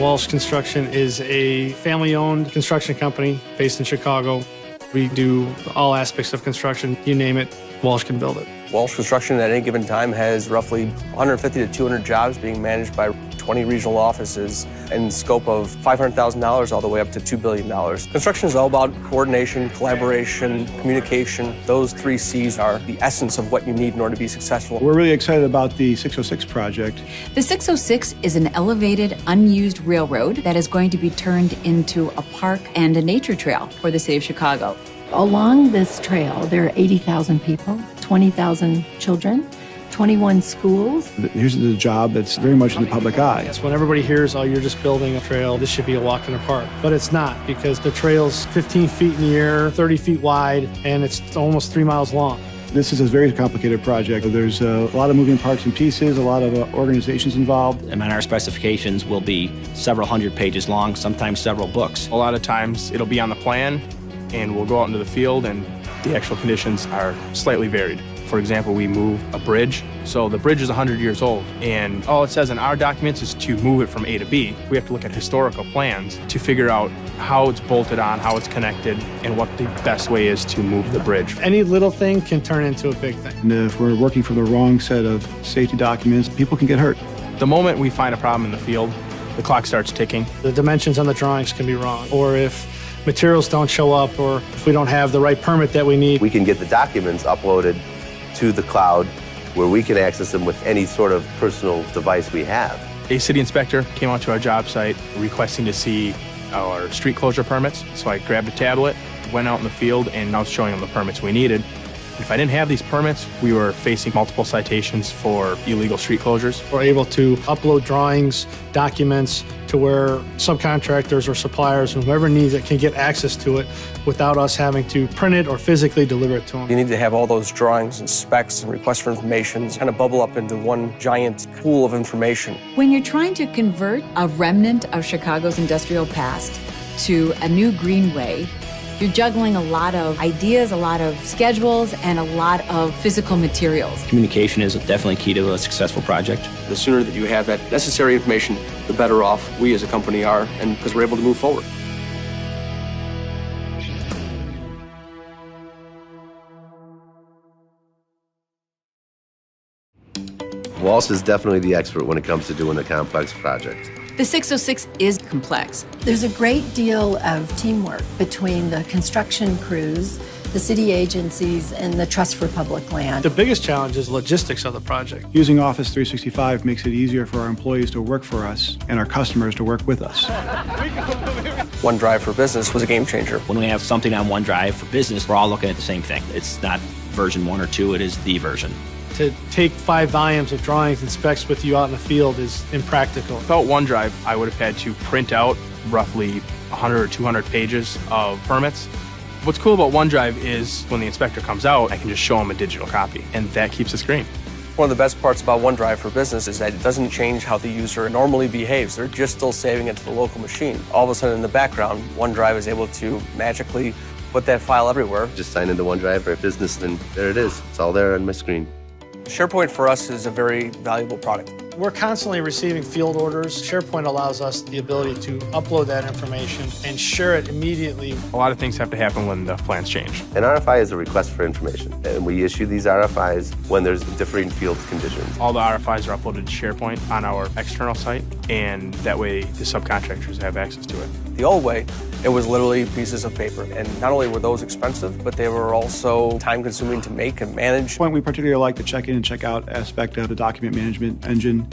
Walsh Construction is a family-owned construction company based in Chicago. We do all aspects of construction. You name it, Walsh can build it. Walsh Construction at any given time has roughly 150 to 200 jobs being managed by 20 regional offices in scope of $500,000 all the way up to $2 billion. Construction is all about coordination, collaboration, communication. Those 3 C's are the essence of what you need in order to be successful. We're really excited about the 606 project. The 606 is an elevated, unused railroad that is going to be turned into a park and a nature trail for the city of Chicago. Along this trail, there are 80,000 people, 20,000 children, 21 schools. Here's the job that's very much in the public eye. Yes, when everybody hears, oh, you're just building a trail, this should be a walk in the park. But it's not, because the trail's 15 feet in the air, 30 feet wide, and it's almost 3 miles long. This is a very complicated project. There's a lot of moving parts and pieces, a lot of organizations involved. And our specifications will be several hundred pages long, sometimes several books. A lot of times it'll be on the plan, and we'll go out into the field, and the actual conditions are slightly varied. For example, we move a bridge. So the bridge is 100 years old, and all it says in our documents is to move it from A to B. We have to look at historical plans to figure out how it's bolted on, how it's connected, and what the best way is to move the bridge. Any little thing can turn into a big thing. And if we're working from the wrong set of safety documents, people can get hurt. The moment we find a problem in the field, the clock starts ticking. The dimensions on the drawings can be wrong, or if materials don't show up, or if we don't have the right permit that we need. We can get the documents uploaded to the cloud where we can access them with any sort of personal device we have. A city inspector came out to our job site requesting to see our street closure permits. So I grabbed a tablet, went out in the field, and I was showing them the permits we needed. If I didn't have these permits, we were facing multiple citations for illegal street closures. We're able to upload drawings, documents, to where subcontractors or suppliers, whoever needs it, can get access to it without us having to print it or physically deliver it to them. You need to have all those drawings and specs and requests for information kind of bubble up into one giant pool of information. When you're trying to convert a remnant of Chicago's industrial past to a new greenway, you're juggling a lot of ideas, a lot of schedules, and a lot of physical materials. Communication is definitely key to a successful project. The sooner that you have that necessary information, the better off we as a company are, and because we're able to move forward. Walsh is definitely the expert when it comes to doing a complex project. The 606 is complex. There's a great deal of teamwork between the construction crews, the city agencies, and the Trust for Public Land. The biggest challenge is logistics of the project. Using Office 365 makes it easier for our employees to work for us and our customers to work with us. OneDrive for Business was a game changer. When we have something on OneDrive for business, we're all looking at the same thing. It's not version 1 or 2, it is the version. To take 5 volumes of drawings and specs with you out in the field is impractical. Without OneDrive, I would have had to print out roughly 100 or 200 pages of permits. What's cool about OneDrive is when the inspector comes out, I can just show him a digital copy, and that keeps us green. One of the best parts about OneDrive for Business is that it doesn't change how the user normally behaves. They're just still saving it to the local machine. All of a sudden in the background, OneDrive is able to magically put that file everywhere. Just sign into OneDrive for Business, and there it is. It's all there on my screen. SharePoint for us is a very valuable product. We're constantly receiving field orders. SharePoint allows us the ability to upload that information and share it immediately. A lot of things have to happen when the plans change. An RFI is a request for information, and we issue these RFIs when there's differing field conditions. All the RFIs are uploaded to SharePoint on our external site, and that way the subcontractors have access to it. The old way, it was literally pieces of paper. And not only were those expensive, but they were also time-consuming to make and manage. We particularly like the check-in and check-out aspect of the document management engine.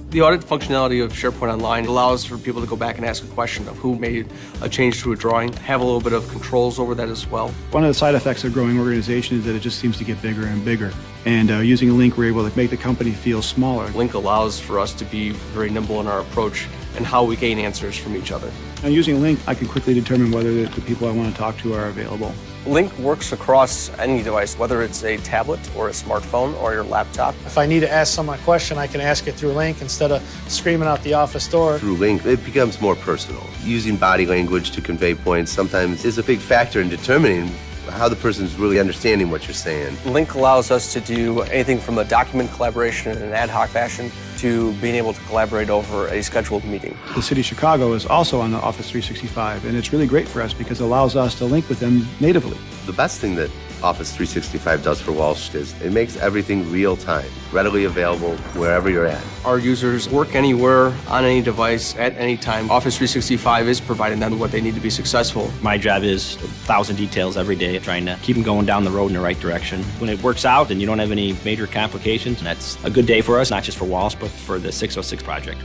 The audit functionality of SharePoint Online allows for people to go back and ask a question of who made a change to a drawing, have a little bit of controls over that as well. One of the side effects of growing organization is that it just seems to get bigger and bigger. And using a link, we're able to make the company feel smaller. Link allows for us to be very nimble in our approach and how we gain answers from each other. And using Link, I can quickly determine whether the people I want to talk to are available. Link works across any device, whether it's a tablet or a smartphone or your laptop. If I need to ask someone a question, I can ask it through Link instead of screaming out the office door. Through Link, it becomes more personal. Using body language to convey points sometimes is a big factor in determining how the person's really understanding what you're saying. Link allows us to do anything from a document collaboration in an ad hoc fashion to being able to collaborate over a scheduled meeting. The City of Chicago is also on the Office 365, and it's really great for us because it allows us to link with them natively. The best thing that Office 365 does for Walsh is it makes everything real time, readily available wherever you're at. Our users work anywhere, on any device, at any time. Office 365 is providing them what they need to be successful. My job is 1,000 details every day, trying to keep them going down the road in the right direction. When it works out and you don't have any major complications, that's a good day for us, not just for Walsh, but for the 606 project.